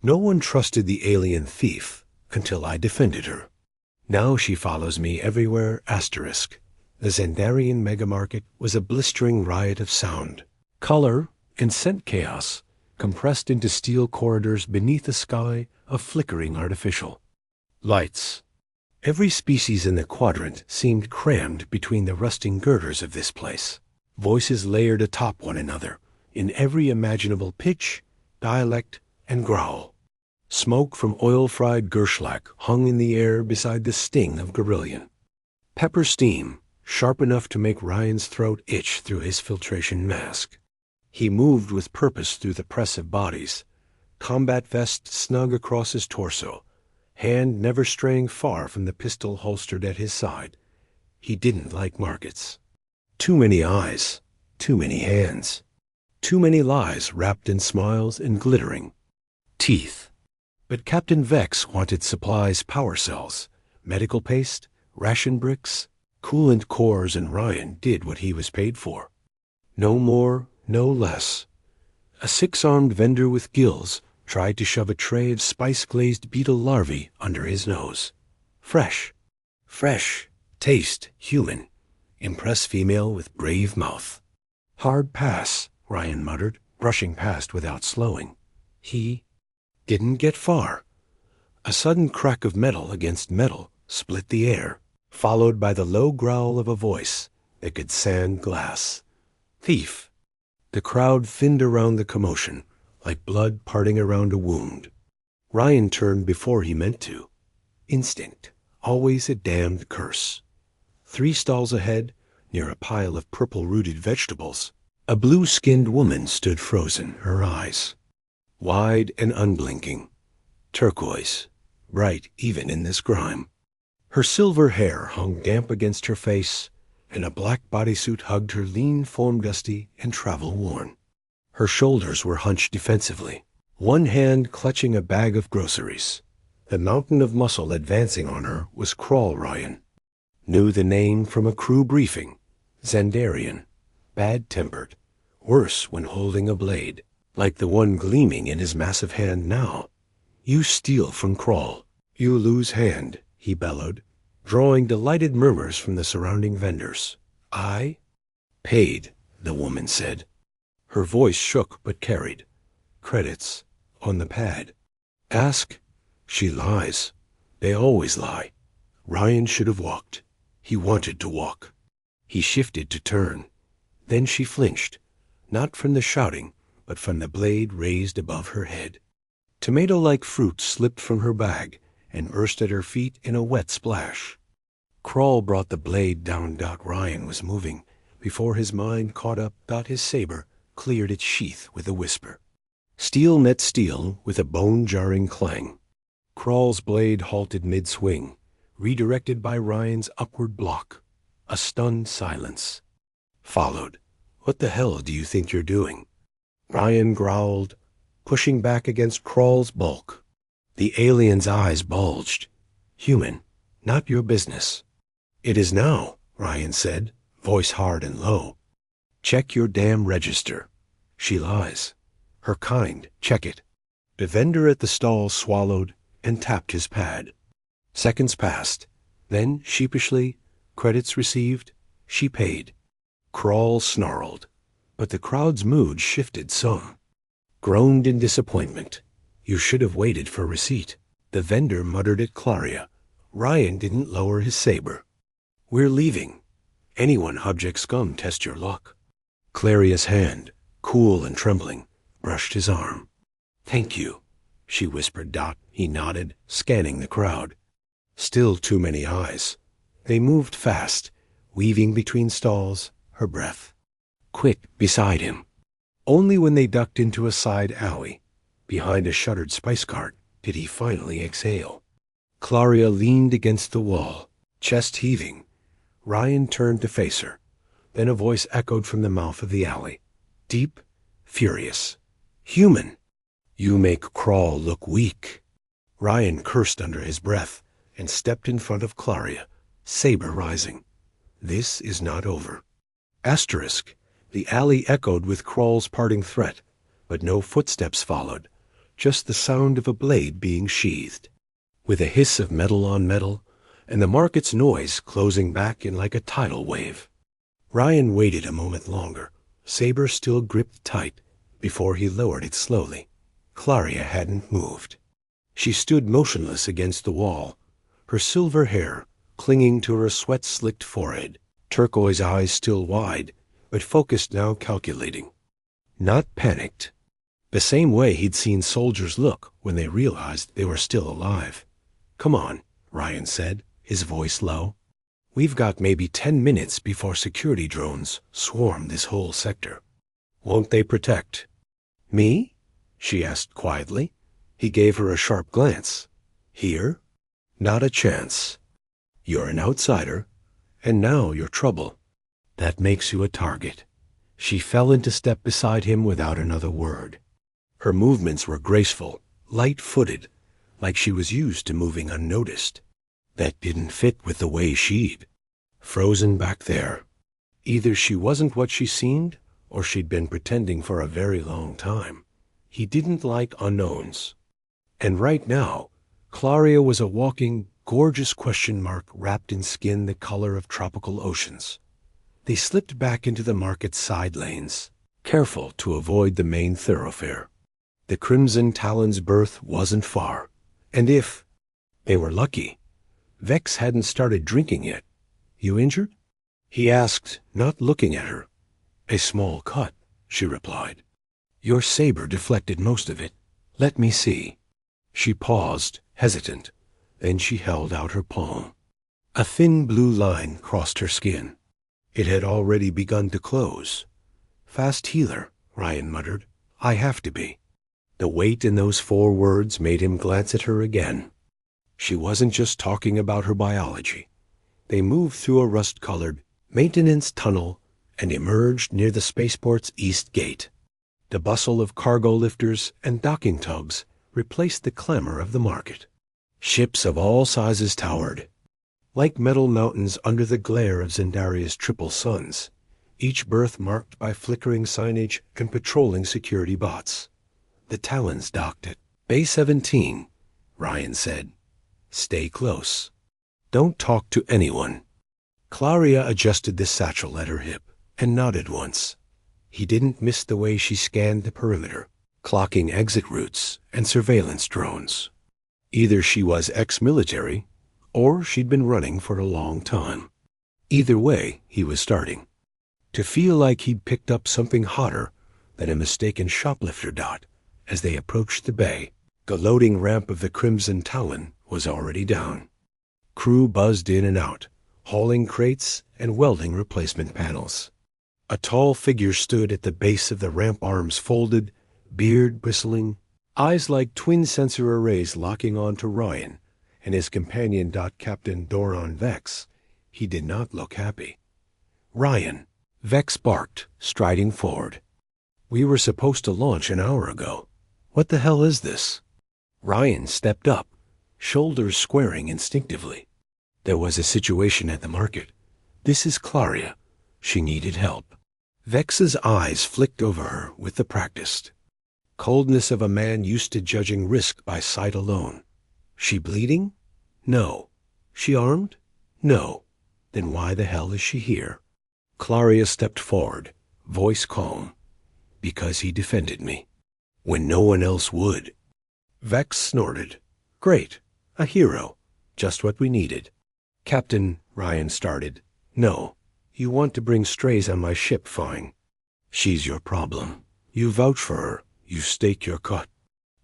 No one trusted the alien thief until I defended her. Now she follows me everywhere. Asterisk. The Xandarian megamarket was a blistering riot of sound, color, and scent chaos, compressed into steel corridors beneath a sky of flickering artificial lights. Every species in the quadrant seemed crammed between the rusting girders of this place. Voices layered atop one another, in every imaginable pitch, dialect, and growl. Smoke from oil-fried Gerschlack hung in the air beside the sting of Gorillion. Pepper steam, sharp enough to make Ryan's throat itch through his filtration mask. He moved with purpose through the press of bodies, combat vest snug across his torso, hand never straying far from the pistol holstered at his side. He didn't like markets. Too many eyes, too many hands, too many lies wrapped in smiles and glittering teeth. But Captain Vex wanted supplies, power cells, medical paste, ration bricks, coolant cores, and Ryan did what he was paid for. No more, no less. A six-armed vendor with gills tried to shove a tray of spice-glazed beetle larvae under his nose. Fresh. Fresh. Taste. Human. Impress female with brave mouth. Hard pass, Ryan muttered, brushing past without slowing. He didn't get far. A sudden crack of metal against metal split the air, followed by the low growl of a voice that could sand glass. Thief. The crowd thinned around the commotion, like blood parting around a wound. Ryan turned before he meant to. Instinct. Always a damned curse. 3 stalls ahead, near a pile of purple-rooted vegetables, a blue-skinned woman stood frozen, her eyes wide and unblinking, turquoise, bright even in this grime. Her silver hair hung damp against her face, and a black bodysuit hugged her lean form, dusty and travel-worn. Her shoulders were hunched defensively, one hand clutching a bag of groceries. The mountain of muscle advancing on her was Crawl. Ryan knew the name from a crew briefing. Xandarian, bad-tempered, worse when holding a blade, like the one gleaming in his massive hand now. You steal from Crawl, you lose hand, he bellowed, drawing delighted murmurs from the surrounding vendors. I paid, the woman said. Her voice shook but carried. Credits on the pad. Ask. She lies. They always lie. Ryan should have walked. He wanted to walk. He shifted to turn. Then she flinched, not from the shouting, but from the blade raised above her head. Tomato-like fruit slipped from her bag and burst at her feet in a wet splash. Crawl brought the blade down. Ryan was moving before his mind caught up. His saber cleared its sheath with a whisper. Steel met steel with a bone-jarring clang. Crawl's blade halted mid-swing, redirected by Ryan's upward block. A stunned silence followed. What the hell do you think you're doing? Ryan growled, pushing back against Crawl's bulk. The alien's eyes bulged. Human, not your business. It is now, Ryan said, voice hard and low. Check your damn register. She lies. Her kind, check it. The vendor at the stall swallowed and tapped his pad. Seconds passed. Then, sheepishly, credits received, she paid. Crawl snarled, but the crowd's mood shifted some. Groaned in disappointment. You should have waited for receipt. The vendor muttered at Claria. Ryan didn't lower his saber. We're leaving. Anyone Hubject scum test your luck. Claria's hand, cool and trembling, brushed his arm. Thank you, she whispered. He nodded, scanning the crowd. Still too many eyes. They moved fast, weaving between stalls, her breath quick beside him. Only when they ducked into a side alley, behind a shuttered spice cart, did he finally exhale. Claria leaned against the wall, chest heaving. Ryan turned to face her. Then a voice echoed from the mouth of the alley, deep, furious. Human! You make Crawl look weak. Ryan cursed under his breath and stepped in front of Claria, saber rising. This is not over. Asterisk. The alley echoed with Crawl's parting threat, but no footsteps followed. just the sound of a blade being sheathed, with a hiss of metal on metal, and the market's noise closing back in like a tidal wave. Ryan waited a moment longer, saber still gripped tight, before he lowered it slowly. Claria hadn't moved. She stood motionless against the wall, her silver hair clinging to her sweat-slicked forehead, turquoise eyes still wide, but focused now, calculating. Not panicked. The same way he'd seen soldiers look when they realized they were still alive. "Come on," Ryan said, his voice low. "We've got maybe 10 minutes before security drones swarm this whole sector. Won't they protect?" "Me?" she asked quietly. He gave her a sharp glance. "Here? Not a chance. You're an outsider, and now you're trouble. That makes you a target." She fell into step beside him without another word. Her movements were graceful, light-footed, like she was used to moving unnoticed. That didn't fit with the way she'd frozen back there. Either she wasn't what she seemed, or she'd been pretending for a very long time. He didn't like unknowns. And right now, Claria was a walking, gorgeous question mark wrapped in skin the color of tropical oceans. They slipped back into the market's side lanes, careful to avoid the main thoroughfare. The Crimson Talon's berth wasn't far, and if they were lucky, Vex hadn't started drinking yet. "You injured?" he asked, not looking at her. "A small cut," she replied. "Your saber deflected most of it. Let me see." She paused, hesitant, then she held out her palm. A thin blue line crossed her skin. It had already begun to close. "Fast healer," Ryan muttered. "I have to be." The weight in those 4 words made him glance at her again. She wasn't just talking about her biology. They moved through a rust-colored maintenance tunnel and emerged near the spaceport's east gate. The bustle of cargo lifters and docking tugs replaced the clamor of the market. Ships of all sizes towered, like metal mountains under the glare of Zendaria's triple suns, each berth marked by flickering signage and patrolling security bots. The Talons docked at Bay 17, Ryan said. "Stay close. Don't talk to anyone." Claria adjusted the satchel at her hip and nodded once. He didn't miss the way she scanned the perimeter, clocking exit routes and surveillance drones. Either she was ex-military, or she'd been running for a long time. Either way, he was starting to feel like he'd picked up something hotter than a mistaken shoplifter dot as they approached the bay. The loading ramp of the Crimson Talon was already down. Crew buzzed in and out, hauling crates and welding replacement panels. A tall figure stood at the base of the ramp, arms folded, beard bristling, eyes like twin sensor arrays locking on to Ryan and his companion. Captain Doron Vex. He did not look happy. "Ryan," Vex barked, striding forward. "We were supposed to launch an hour ago. What the hell is this?" Ryan stepped up, shoulders squaring instinctively. There was a situation at the market. "This is Claria. She needed help." Vex's eyes flicked over her with the practiced coldness of a man used to judging risk by sight alone. "She bleeding? No. She armed? No. Then why the hell is she here?" Claria stepped forward, voice calm. "Because he defended me when no one else would." Vex snorted. "Great. A hero. Just what we needed." "Captain," Ryan started. "No. You want to bring strays on my ship, fine. She's your problem. You vouch for her. You stake your cut.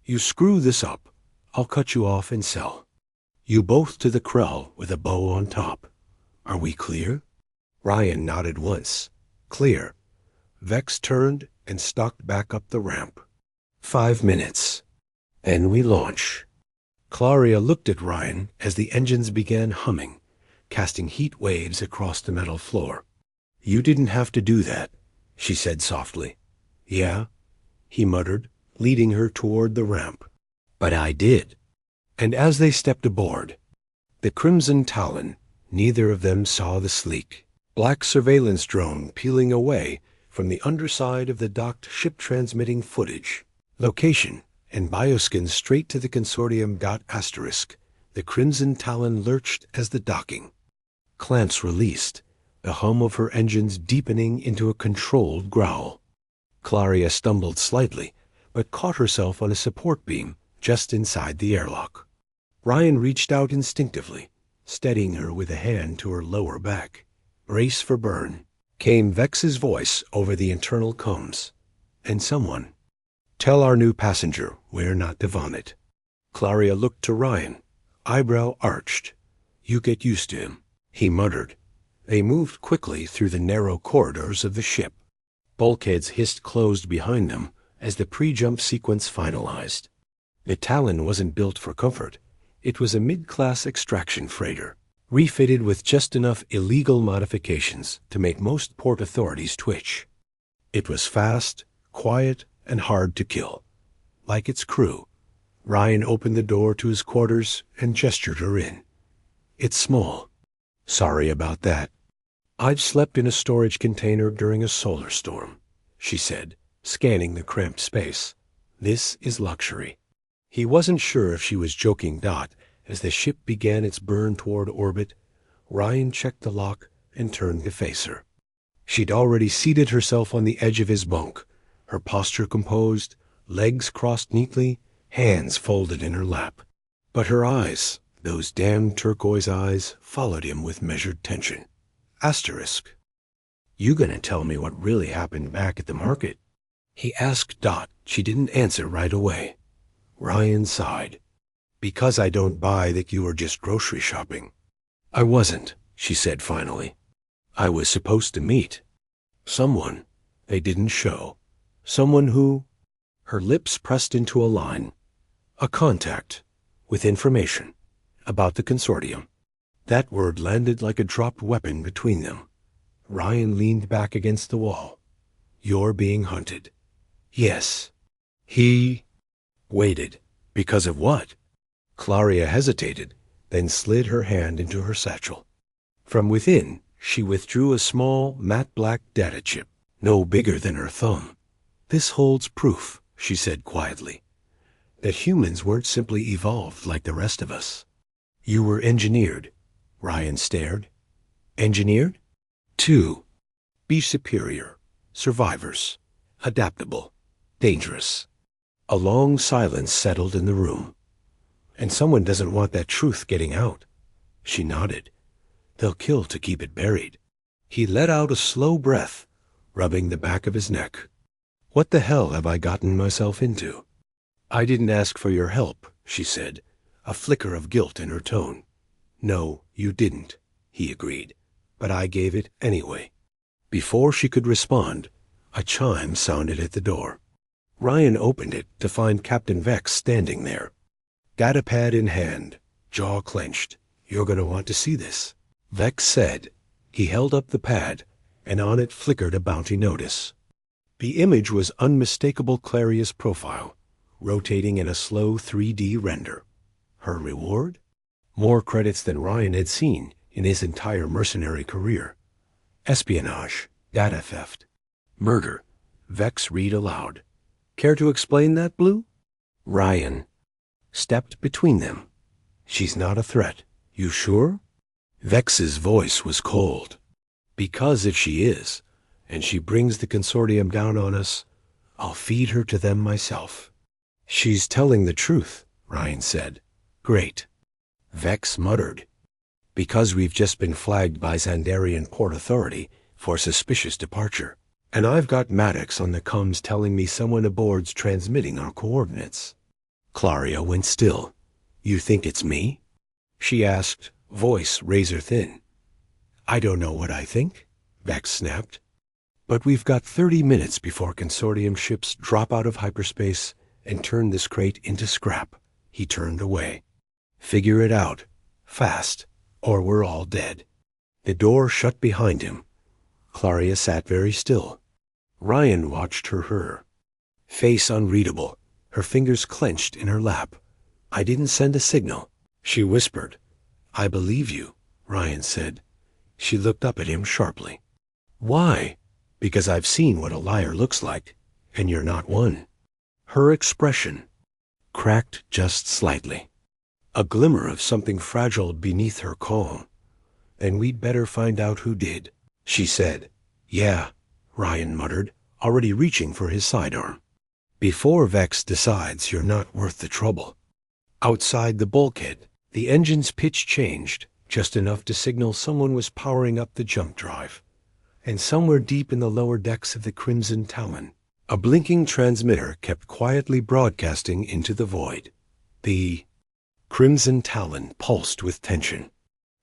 You screw this up, I'll cut you off and sell. You both to the Krell with a bow on top. Are we clear?" Ryan nodded once. "Clear." Vex turned and stalked back up the ramp. 5 minutes. Then we launch. Claria looked at Ryan as the engines began humming, casting heat waves across the metal floor. "You didn't have to do that," she said softly. "Yeah," he muttered, leading her toward the ramp. "But I did." And as they stepped aboard the Crimson Talon, neither of them saw the sleek black surveillance drone peeling away from the underside of the docked ship, transmitting footage, location, and bioskin straight to the consortium. Asterisk. The crimson talon lurched as the docking. Clamps released, the hum of her engines deepening into a controlled growl. Claria stumbled slightly, but caught herself on a support beam just inside the airlock. Ryan reached out instinctively, steadying her with a hand to her lower back. Brace for burn, came Vex's voice over the internal comms. And someone, tell our new passenger we're not to vomit. Claria looked to Ryan, eyebrow arched. You get used to him, he muttered. They moved quickly through the narrow corridors of the ship. Bulkheads hissed closed behind them as the pre-jump sequence finalized. The Talon wasn't built for comfort. It was a mid-class extraction freighter, refitted with just enough illegal modifications to make most port authorities twitch. It was fast, quiet, and hard to kill. Like its crew, Ryan opened the door to his quarters and gestured her in. It's small. Sorry about that. I've slept in a storage container during a solar storm, she said, scanning the cramped space. This is luxury. He wasn't sure if she was joking. As the ship began its burn toward orbit, Ryan checked the lock and turned to face her. She'd already seated herself on the edge of his bunk, her posture composed, legs crossed neatly, hands folded in her lap. But her eyes, those damn turquoise eyes, followed him with measured tension. Asterisk. You gonna tell me what really happened back at the market? He asked. She didn't answer right away. Ryan sighed. Because I don't buy that you were just grocery shopping. I wasn't, she said finally. I was supposed to meet someone. They didn't show. Someone who... Her lips pressed into a line. A contact. With information. About the consortium. That word landed like a dropped weapon between them. Ryan leaned back against the wall. You're being hunted. Yes. He... waited. Because of what? Claria hesitated, then slid her hand into her satchel. From within, she withdrew a small, matte black data chip, no bigger than her thumb. This holds proof, she said quietly, that humans weren't simply evolved like the rest of us. You were engineered. Ryan stared. Engineered? To be superior, survivors, adaptable, dangerous. A long silence settled in the room. And someone doesn't want that truth getting out. She nodded. They'll kill to keep it buried. He let out a slow breath, rubbing the back of his neck. What the hell have I gotten myself into? I didn't ask for your help, she said, a flicker of guilt in her tone. No, you didn't, he agreed, but I gave it anyway. Before she could respond, a chime sounded at the door. Ryan opened it to find Captain Vex standing there. Datapad in hand, jaw clenched. You're going to want to see this, Vex said. He held up the pad, and on it flickered a bounty notice. The image was unmistakable Claria's profile, rotating in a slow 3D render. Her reward? More credits than Ryan had seen in his entire mercenary career. Espionage, data theft, murder. Vex read aloud. Care to explain that, Blue? Ryan stepped between them. She's not a threat. You sure? Vex's voice was cold. Because if she is, and she brings the consortium down on us, I'll feed her to them myself. She's telling the truth, Ryan said. Great. Vex muttered. Because we've just been flagged by Xandarian Port Authority for suspicious departure. And I've got Maddox on the comms telling me someone aboard's transmitting our coordinates. Claria went still. You think it's me? She asked, voice razor thin. I don't know what I think, Vex snapped. But we've got 30 minutes before consortium ships drop out of hyperspace and turn this crate into scrap. He turned away. Figure it out. Fast, or we're all dead. The door shut behind him. Claria sat very still. Ryan watched her. Face unreadable, her fingers clenched in her lap. I didn't send a signal, she whispered. I believe you, Ryan said. She looked up at him sharply. Why? Because I've seen what a liar looks like, and you're not one. Her expression, cracked just slightly. A glimmer of something fragile beneath her calm. "Then we'd better find out who did," she said. "Yeah," Ryan muttered, already reaching for his sidearm. "Before Vex decides you're not worth the trouble." Outside the bulkhead, the engine's pitch changed, just enough to signal someone was powering up the jump drive. And somewhere deep in the lower decks of the Crimson Talon, a blinking transmitter kept quietly broadcasting into the void. The Crimson Talon pulsed with tension.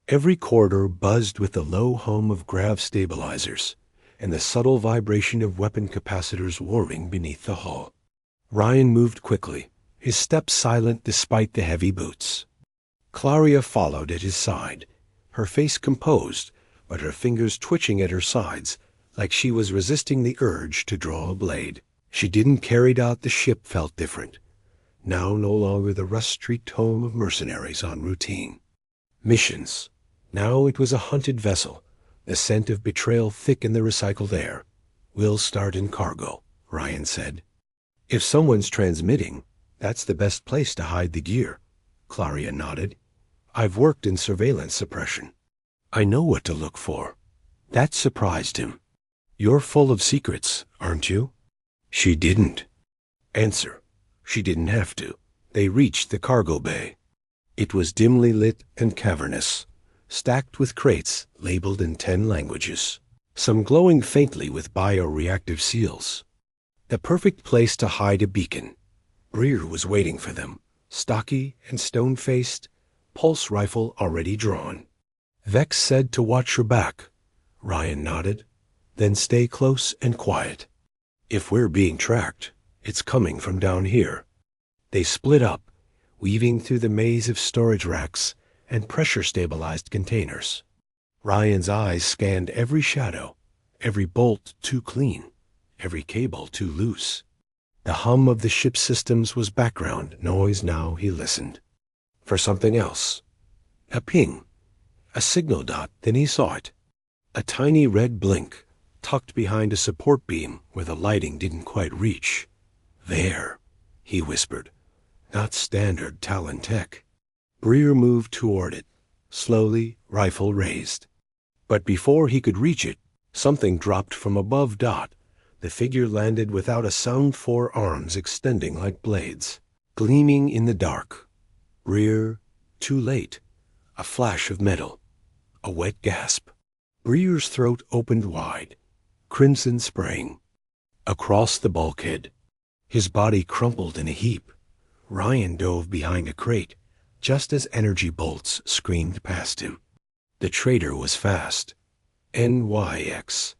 Every corridor buzzed with the low hum of grav stabilizers and the subtle vibration of weapon capacitors warming beneath the hull. Ryan moved quickly, his steps silent despite the heavy boots. Claria followed at his side, her face composed, but her fingers twitching at her sides like she was resisting the urge to draw a blade. She didn't carry out the ship felt different, now no longer the rust-streaked home of mercenaries on routine missions. Now it was a hunted vessel, the scent of betrayal thick in the recycled air. "We'll start in cargo," Ryan said. "If someone's transmitting, that's the best place to hide the gear." Claria nodded. "I've worked in surveillance suppression. I know what to look for." That surprised him. "You're full of secrets, aren't you?" She didn't answer. She didn't have to. They reached the cargo bay. It was dimly lit and cavernous, stacked with crates labeled in 10 languages, some glowing faintly with bioreactive seals. The perfect place to hide a beacon. Breer was waiting for them, stocky and stone-faced, pulse rifle already drawn. Vex said to watch your back. Ryan nodded. "Then stay close and quiet. If we're being tracked, it's coming from down here." They split up, weaving through the maze of storage racks and pressure-stabilized containers. Ryan's eyes scanned every shadow, every bolt too clean, every cable too loose. The hum of the ship's systems was background noise now. He listened for something else. A ping, a signal dot, then he saw it. A tiny red blink, tucked behind a support beam where the lighting didn't quite reach. "There," he whispered. "Not standard Talon tech." Breer moved toward it, slowly, rifle raised. But before he could reach it, something dropped from above Dot. The figure landed without a sound, 4 arms extending like blades, gleaming in the dark. Breer, too late. A flash of metal. A wet gasp. Breer's throat opened wide, crimson spraying. Across the bulkhead, his body crumpled in a heap. Ryan dove behind a crate, just as energy bolts screamed past him. The traitor was fast. "NYX,"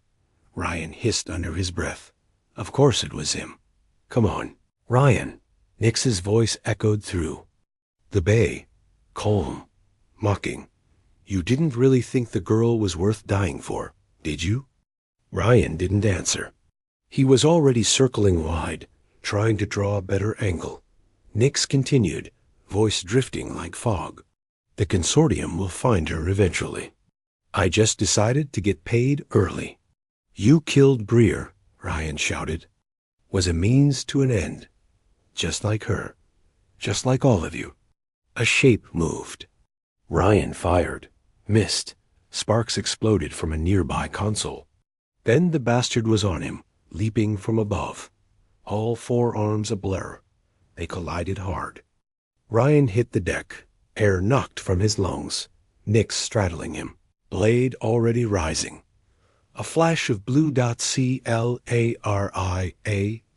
Ryan hissed under his breath. Of course it was him. "Come on." "Ryan," Nix's voice echoed through the bay, calm, mocking. "You didn't really think the girl was worth dying for, did you?" Ryan didn't answer. He was already circling wide, trying to draw a better angle. Nix continued, voice drifting like fog. "The consortium will find her eventually. I just decided to get paid early." "You killed Breer," Ryan shouted. "Was a means to an end. Just like her. Just like all of you." A shape moved. Ryan fired. Missed. Sparks exploded from a nearby console. Then the bastard was on him, leaping from above. All 4 arms a blur. They collided hard. Ryan hit the deck, air knocked from his lungs, Nix straddling him, blade already rising. A flash of blue dot CLARIA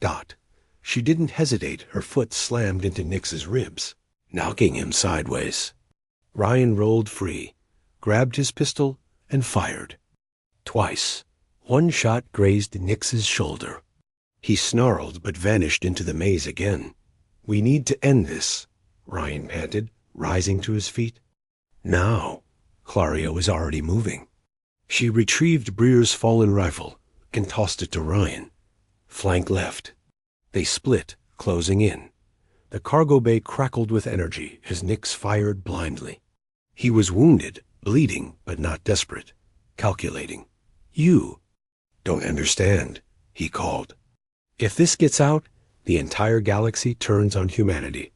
dot. She didn't hesitate, her foot slammed into Nix's ribs, knocking him sideways. Ryan rolled free, grabbed his pistol, and fired. Twice. One shot grazed Nix's shoulder. He snarled but vanished into the maze again. "We need to end this," Ryan panted, rising to his feet. Now, Claria was already moving. She retrieved Breer's fallen rifle and tossed it to Ryan. Flank left. They split, closing in. The cargo bay crackled with energy as Nix fired blindly. He was wounded, bleeding, but not desperate, calculating. "You don't understand," he called. "If this gets out, the entire galaxy turns on humanity.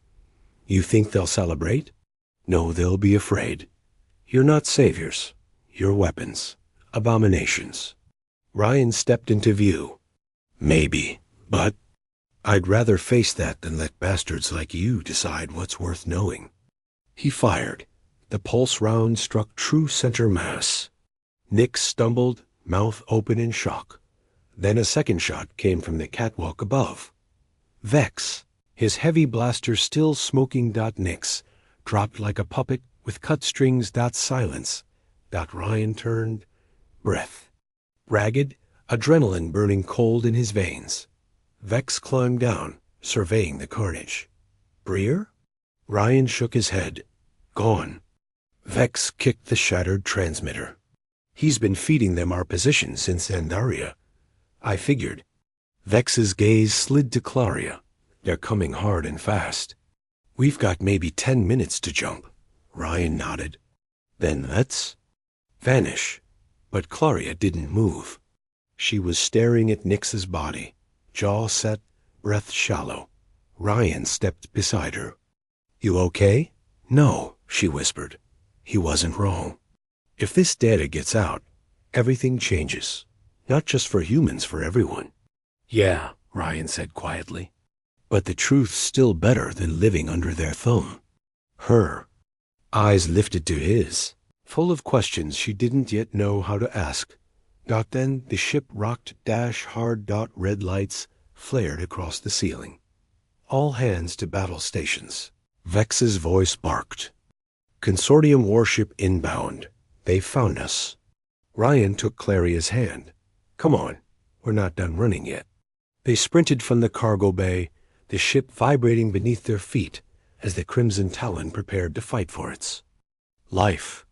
You think they'll celebrate? No, they'll be afraid. You're not saviors. You're weapons. Abominations. Ryan stepped into view. Maybe, but I'd rather face that than let bastards like you decide what's worth knowing. He fired. The pulse round struck true center mass. Nick stumbled, mouth open in shock. Then a second shot came from the catwalk above. Vex, his heavy blaster still smoking. Nix dropped like a puppet with cut strings. Silence. Ryan turned. Breath. Ragged, adrenaline burning cold in his veins. Vex climbed down, surveying the carnage. Breer? Ryan shook his head. Gone. Vex kicked the shattered transmitter. He's been feeding them our position since Zandaria. I figured. Vex's gaze slid to Claria. They're coming hard and fast. We've got maybe 10 minutes to jump. Ryan nodded. Then let's vanish. But Claria didn't move. She was staring at Nix's body, jaw set, breath shallow. Ryan stepped beside her. You okay? No, she whispered. He wasn't wrong. If this data gets out, everything changes. Not just for humans, for everyone. Yeah, Ryan said quietly. But the truth's still better than living under their thumb. Her eyes lifted to his, full of questions she didn't yet know how to ask. Then the ship rocked. Hard. Red lights flared across the ceiling. All hands to battle stations. Vex's voice barked. Consortium warship inbound. They found us. Ryan took Claria's hand. Come on, we're not done running yet. They sprinted from the cargo bay, the ship vibrating beneath their feet as the Crimson Talon prepared to fight for its life.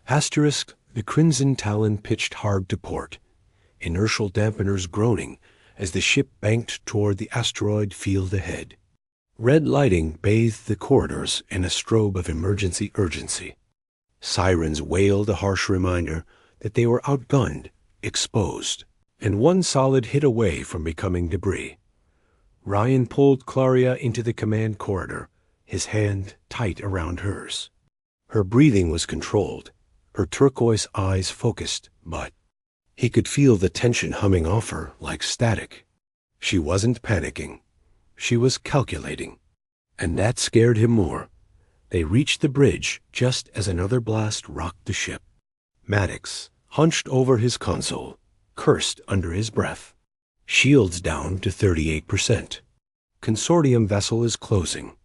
Asterisk, the Crimson Talon pitched hard to port, inertial dampeners groaning as the ship banked toward the asteroid field ahead. Red lighting bathed the corridors in a strobe of emergency urgency. Sirens wailed a harsh reminder that they were outgunned, exposed, and one solid hit away from becoming debris. Ryan pulled Claria into the command corridor, his hand tight around hers. Her breathing was controlled, her turquoise eyes focused, but he could feel the tension humming off her like static. She wasn't panicking. She was calculating. And that scared him more. They reached the bridge just as another blast rocked the ship. Maddox, hunched over his console, cursed under his breath. Shields down to 38%. Consortium vessel is closing.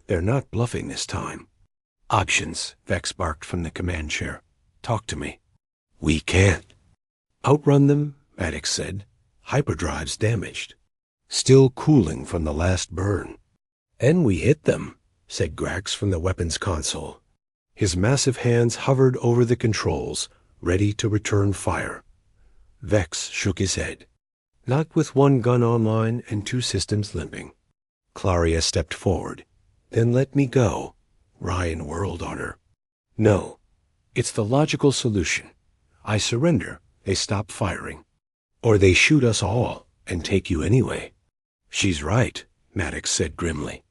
They're not bluffing this time. Options, Vex barked from the command chair. Talk to me. We can't. Outrun them, Maddox said. Hyperdrive's damaged. Still cooling from the last burn. And we hit them, said Grax from the weapons console. His massive hands hovered over the controls, ready to return fire. Vex shook his head. Not with one gun online and two systems limping. Claria stepped forward. Then let me go. Ryan whirled on her. No. It's the logical solution. I surrender. They stop firing. Or they shoot us all and take you anyway. She's right, Maddox said grimly.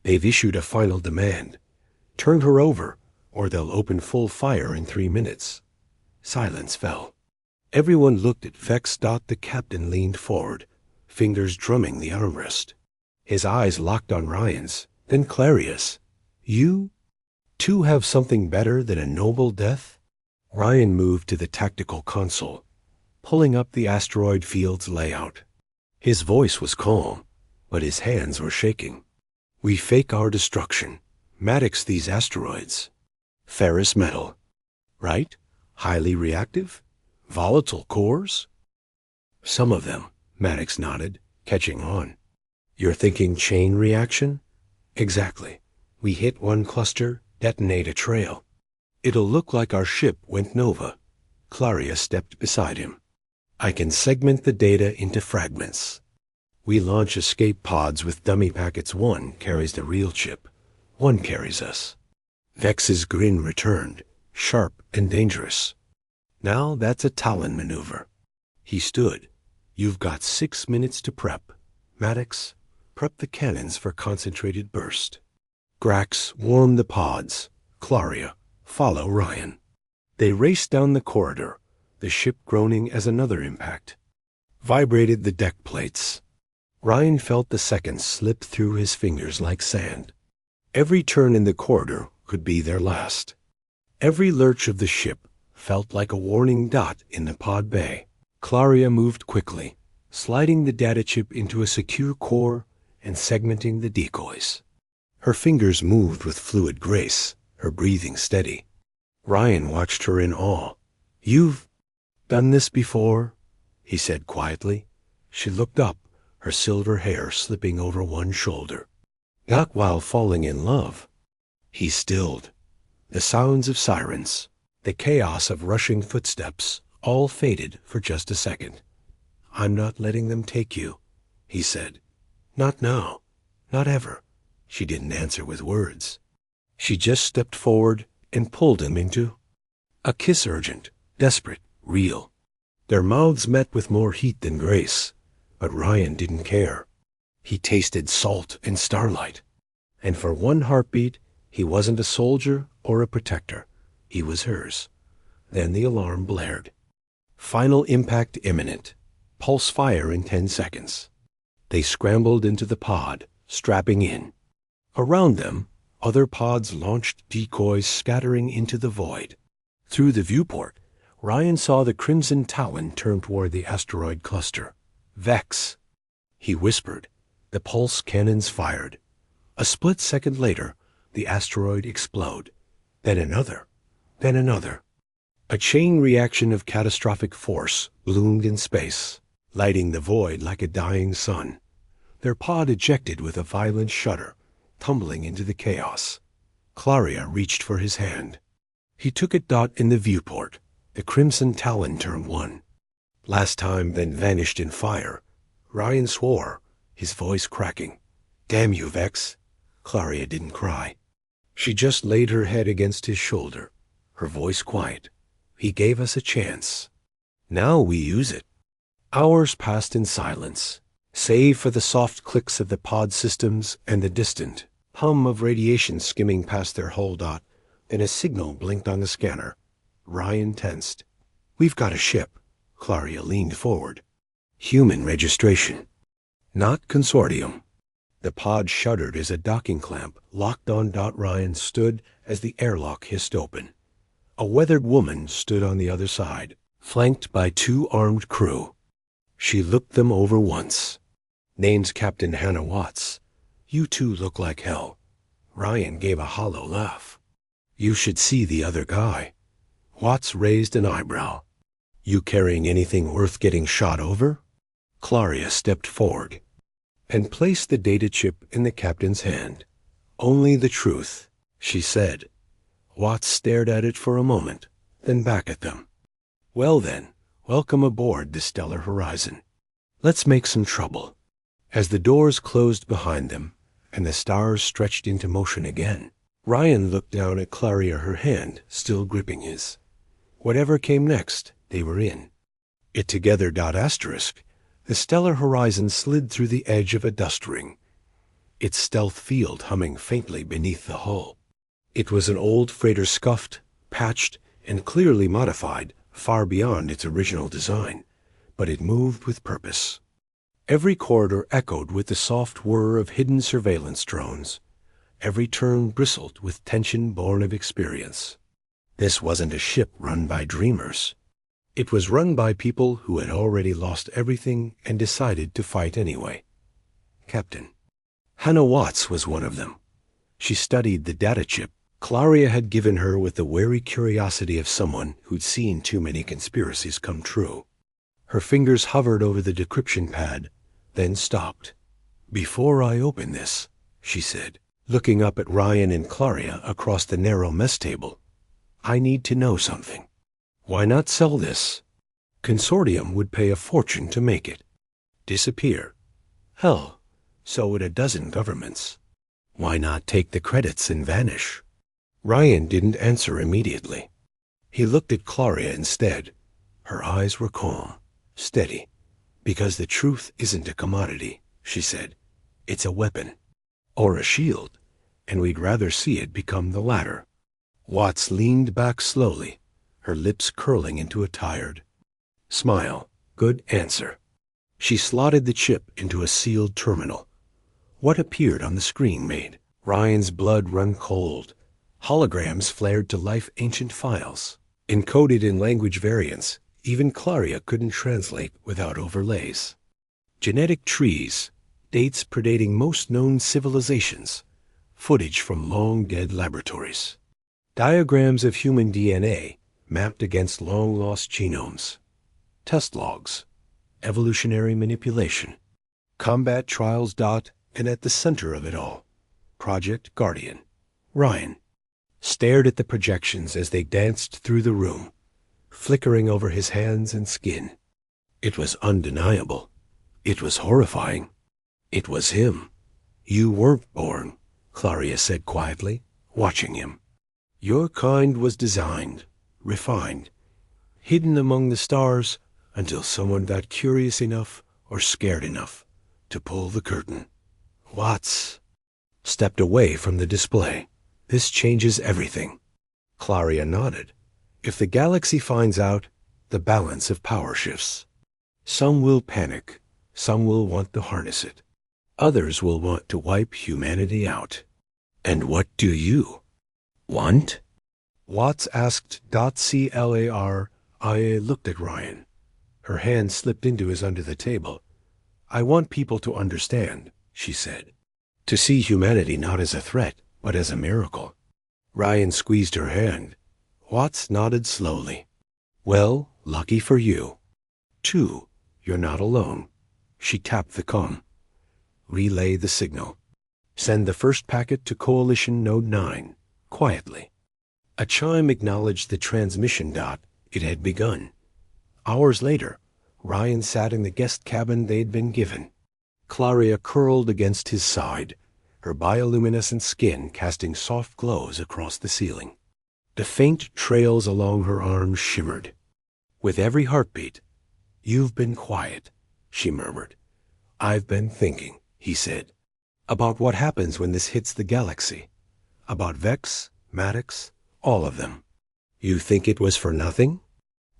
They've issued a final demand. Turn her over, or they'll open full fire in 3 minutes. Silence fell. Everyone looked at Vex. The captain leaned forward, fingers drumming the armrest. His eyes locked on Ryan's, then Claria's. You, too, have something better than a noble death? Ryan moved to the tactical console, pulling up the asteroid field's layout. His voice was calm, but his hands were shaking. We fake our destruction. Maddox these asteroids. Ferrous metal. Right? Highly reactive? Volatile cores? Some of them, Maddox nodded, catching on. You're thinking chain reaction? Exactly. We hit one cluster, detonate a trail. It'll look like our ship went nova. Claria stepped beside him. I can segment the data into fragments. We launch escape pods with dummy packets. One carries the real chip. One carries us. Vex's grin returned, sharp and dangerous. Now that's a Talon maneuver. He stood. You've got 6 minutes to prep. Maddox, prep the cannons for concentrated burst. Scrax warmed the pods. Claria, follow Ryan. They raced down the corridor, the ship groaning as another impact vibrated the deck plates. Ryan felt the seconds slip through his fingers like sand. Every turn in the corridor could be their last. Every lurch of the ship felt like a warning dot in the pod bay. Claria moved quickly, sliding the data chip into a secure core and segmenting the decoys. Her fingers moved with fluid grace, her breathing steady. Ryan watched her in awe. "You've done this before?" he said quietly. She looked up, her silver hair slipping over one shoulder. "Not while falling in love." He stilled. The sounds of sirens, the chaos of rushing footsteps, all faded for just a second. "I'm not letting them take you," he said. "Not now. Not ever." She didn't answer with words. She just stepped forward and pulled him into a kiss, urgent, desperate, real. Their mouths met with more heat than grace, but Ryan didn't care. He tasted salt and starlight, and for one heartbeat, he wasn't a soldier or a protector. He was hers. Then the alarm blared. Final impact imminent. Pulse fire in 10 seconds. They scrambled into the pod, strapping in. Around them, other pods launched decoys scattering into the void. Through the viewport, Ryan saw the Crimson Talon turn toward the asteroid cluster. "Vex," he whispered. The pulse cannons fired. A split second later, the asteroid exploded. Then another. Then another. A chain reaction of catastrophic force loomed in space, lighting the void like a dying sun. Their pod ejected with a violent shudder, tumbling into the chaos. Claria reached for his hand. He took a dot in the viewport. The Crimson Talon turned one. Last time, then vanished in fire. Ryan swore, his voice cracking. "Damn you, Vex." Claria didn't cry. She just laid her head against his shoulder, her voice quiet. "He gave us a chance. Now we use it." Hours passed in silence, save for the soft clicks of the pod systems and the distant hum of radiation skimming past their hull dot. Then a signal blinked on the scanner. Ryan tensed. "We've got a ship." Claria leaned forward. "Human registration. Not consortium." The pod shuddered as a docking clamp locked on. Ryan stood as the airlock hissed open. A weathered woman stood on the other side, flanked by 2 armed crew. She looked them over once. "Name's Captain Hannah Watts. You two look like hell." Ryan gave a hollow laugh. "You should see the other guy." Watts raised an eyebrow. "You carrying anything worth getting shot over?" Claria stepped forward and placed the data chip in the captain's hand. "Only the truth," she said. Watts stared at it for a moment, then back at them. "Well then, welcome aboard the Stellar Horizon. Let's make some trouble." As the doors closed behind them and the stars stretched into motion again, Ryan looked down at Claria, her hand still gripping his. Whatever came next, they were in it together. Asterisk. The Stellar Horizon slid through the edge of a dust ring, its stealth field humming faintly beneath the hull. It was an old freighter, scuffed, patched, and clearly modified far beyond its original design, but it moved with purpose. Every corridor echoed with the soft whir of hidden surveillance drones. Every turn bristled with tension born of experience. This wasn't a ship run by dreamers. It was run by people who had already lost everything and decided to fight anyway. Captain Hannah Watts was one of them. She studied the data chip Claria had given her with the wary curiosity of someone who'd seen too many conspiracies come true. Her fingers hovered over the decryption pad, then stopped. "Before I open this," she said, looking up at Ryan and Claria across the narrow mess table, "I need to know something. Why not sell this? Consortium would pay a fortune to make it. Disappear. Hell, so would a dozen governments. Why not take the credits and vanish?" Ryan didn't answer immediately. He looked at Claria instead. Her eyes were calm, steady. "Because the truth isn't a commodity," she said. "It's a weapon. Or a shield. and we'd rather see it become the latter. Watts leaned back slowly, her lips curling into a tired smile. Good answer. She slotted the chip into a sealed terminal. What appeared on the screen made Ryan's blood run cold. Holograms flared to life ancient files, encoded in language variants even Claria couldn't translate without overlays. Genetic trees, dates predating most known civilizations, footage from long-dead laboratories. Diagrams of human DNA mapped against long-lost genomes. Test logs, evolutionary manipulation, combat trials. And at the center of it all, Project Guardian. Ryan stared at the projections as they danced through the room, flickering over his hands and skin. It was undeniable. It was horrifying. It was him. You weren't born, Claria said quietly, watching him. Your kind was designed, refined, hidden among the stars until someone got curious enough or scared enough to pull the curtain. Watts stepped away from the display. This changes everything. Claria nodded. If the galaxy finds out, the balance of power shifts. Some will panic. Some will want to harness it. Others will want to wipe humanity out. And what do you want? Watts asked. Claria looked at Ryan. Her hand slipped into his under the table. I want people to understand, she said. To see humanity not as a threat, but as a miracle. Ryan squeezed her hand. Watts nodded slowly. Well, lucky for you. 2, you're not alone. She tapped the comm. Relay the signal. Send the first packet to Coalition Node 9, quietly. A chime acknowledged the transmission. It had begun. Hours later, Ryan sat in the guest cabin they'd been given. Claria curled against his side, her bioluminescent skin casting soft glows across the ceiling. The faint trails along her arms shimmered. With every heartbeat, you've been quiet, she murmured. I've been thinking, he said, about what happens when this hits the galaxy. About Vex, Maddox, all of them. You think it was for nothing?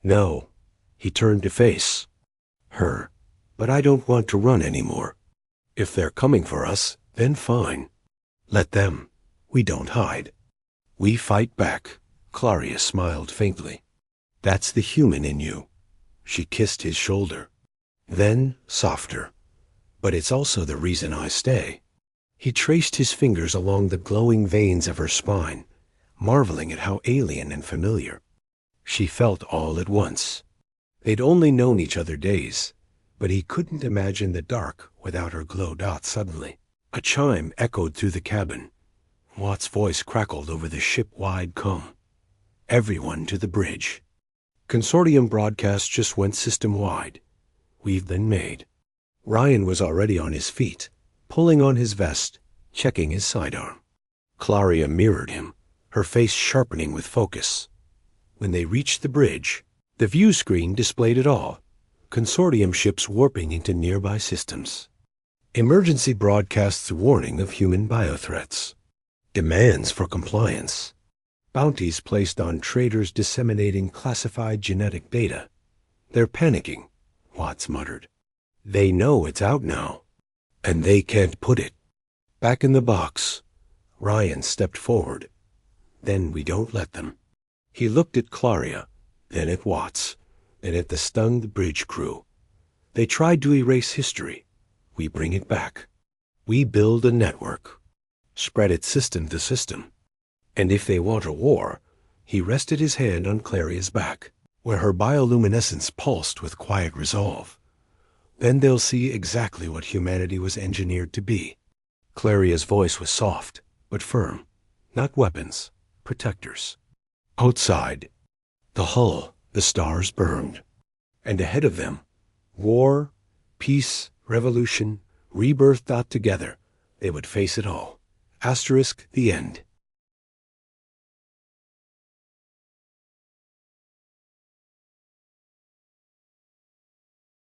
No. He turned to face her. But I don't want to run anymore. If they're coming for us, then fine. Let them. We don't hide. We fight back. Claria smiled faintly. That's the human in you. She kissed his shoulder. Then, softer. But it's also the reason I stay. He traced his fingers along the glowing veins of her spine, marveling at how alien and familiar. She felt all at once. They'd only known each other days, but he couldn't imagine the dark without her glow. Suddenly, a chime echoed through the cabin. Watt's voice crackled over the ship-wide comm. Everyone to the bridge. Consortium broadcast just went system-wide. We've been made. Ryan was already on his feet, pulling on his vest, checking his sidearm. Claria mirrored him, her face sharpening with focus. When they reached the bridge, the view screen displayed it all. Consortium ships warping into nearby systems. Emergency broadcasts warning of human biothreats. Demands for compliance. Bounties placed on traders disseminating classified genetic data. They're panicking, Watts muttered. They know it's out now, and they can't put it. Back in the box, Ryan stepped forward. Then we don't let them. He looked at Claria, then at Watts, then at the stunned bridge crew. They tried to erase history. We bring it back. We build a network. Spread it system to system. And if they want a war, he rested his hand on Claria's back, where her bioluminescence pulsed with quiet resolve. Then they'll see exactly what humanity was engineered to be. Claria's voice was soft, but firm. Not weapons, protectors. Outside, the hull, the stars burned. And ahead of them, war, peace, revolution, rebirth. Together, they would face it all. *, the end.